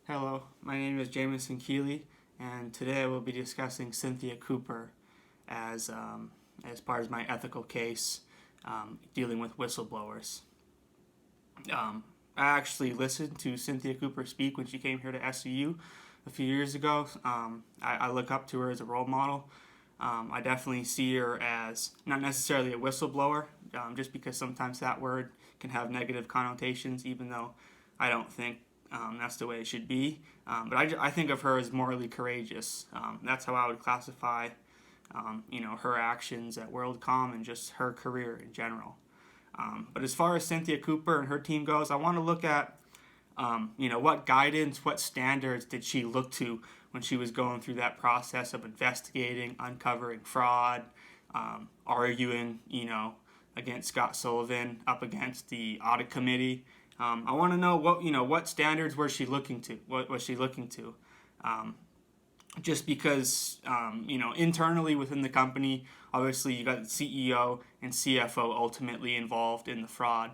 Hello, my name is Jamison Keeley, and today I will be discussing Cynthia Cooper as part of my ethical case dealing with whistleblowers. I actually listened to Cynthia Cooper speak when she came here to SUU a few years ago. I look up to her as a role model. I definitely see her as not necessarily a whistleblower, just because sometimes that word can have negative connotations, even though I don't think that's the way it should be. But I think of her as morally courageous. That's how I would classify, her actions at WorldCom and just her career in general. But as far as Cynthia Cooper and her team goes, I want to look at, what guidance, what standards did she look to when she was going through that process of investigating, uncovering fraud, arguing, against Scott Sullivan, up against the audit committee. I want to know what standards was she looking to? What was she looking to? Just because internally within the company, obviously you got the CEO and CFO ultimately involved in the fraud.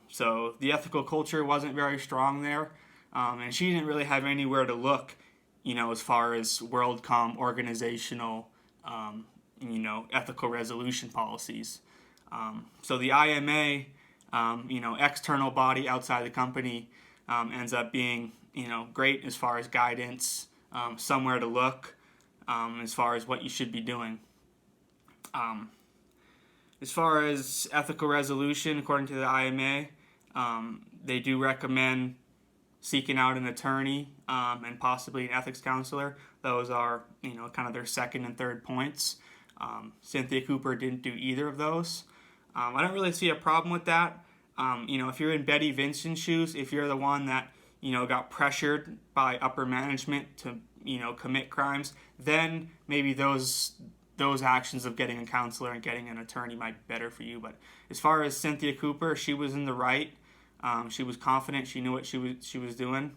So the ethical culture wasn't very strong there, and she didn't really have anywhere to look, as far as WorldCom organizational, ethical resolution policies. So the IMA, external body outside the company, ends up being, great as far as guidance, somewhere to look, as far as what you should be doing. As far as ethical resolution, according to the IMA, they do recommend seeking out an attorney and possibly an ethics counselor. Those are, kind of their second and third points. Cynthia Cooper didn't do either of those. I don't really see a problem with that. If you're in Betty Vinson's shoes, if you're the one that, got pressured by upper management to, commit crimes, then maybe those actions of getting a counselor and getting an attorney might be better for you. But as far as Cynthia Cooper, she was in the right. She was confident. She knew what she was doing.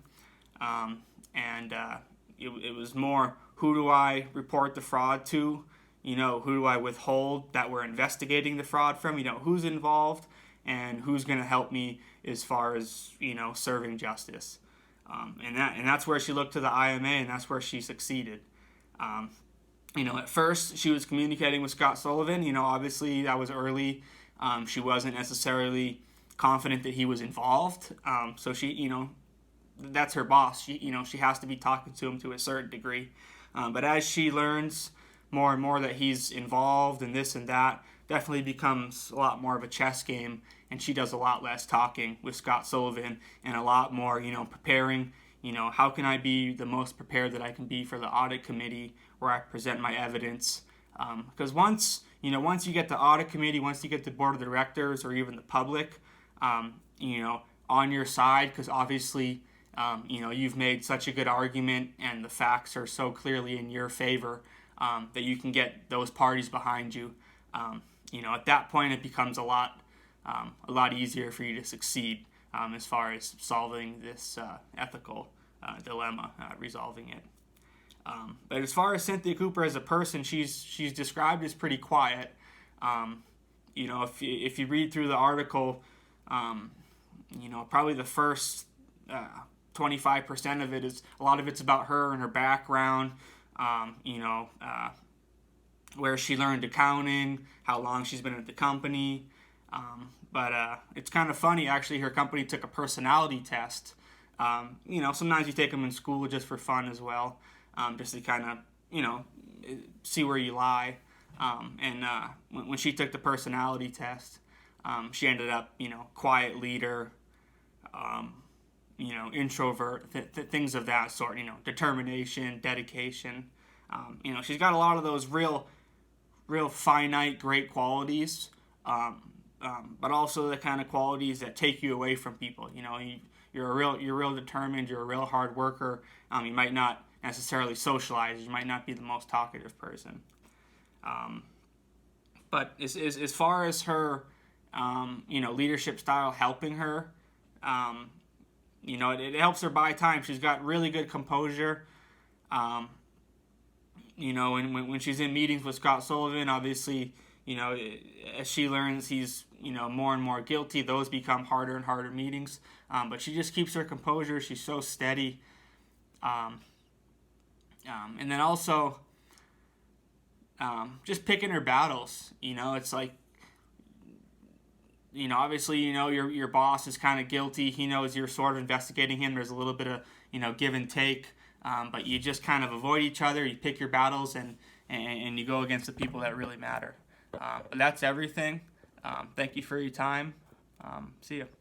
It was more, who do I report the fraud to? Who do I withhold that we're investigating the fraud from? Who's involved and who's going to help me as far as, serving justice. And that's where she looked to the IMA, and that's where she succeeded. At first she was communicating with Scott Sullivan. Obviously that was early. She wasn't necessarily confident that he was involved. So she, that's her boss. She has to be talking to him to a certain degree. But as she learns more and more that he's involved in this and that, definitely becomes a lot more of a chess game, and she does a lot less talking with Scott Sullivan and a lot more, preparing, how can I be the most prepared that I can be for the audit committee where I present my evidence. Because once you get the audit committee, once you get the board of directors or even the public, on your side, because obviously, you've made such a good argument and the facts are so clearly in your favor, that you can get those parties behind you. At that point, it becomes a lot easier for you to succeed as far as solving this ethical dilemma, resolving it. But as far as Cynthia Cooper as a person, she's described as pretty quiet. If you read through the article, probably the first 25% of it is a lot of it's about her and her background. Where she learned accounting, how long she's been at the company. But it's kind of funny, actually, her company took a personality test. Sometimes you take them in school just for fun as well, just to kind of, see where you lie. When she took the personality test, she ended up, quiet leader, introvert, things of that sort, determination, dedication. She's got a lot of those real finite, great qualities, but also the kind of qualities that take you away from people. You're real determined. You're a real hard worker. You might not necessarily socialize. You might not be the most talkative person. But as far as her, leadership style helping her, it helps her buy time. She's got really good composure. When she's in meetings with Scott Sullivan, obviously, as she learns he's, more and more guilty, those become harder and harder meetings. But she just keeps her composure. She's so steady. And then also just picking her battles. It's like, obviously, your boss is kind of guilty. He knows you're sort of investigating him. There's a little bit of, give and take. But you just kind of avoid each other. You pick your battles, and you go against the people that really matter. But that's everything. Thank you for your time. See you.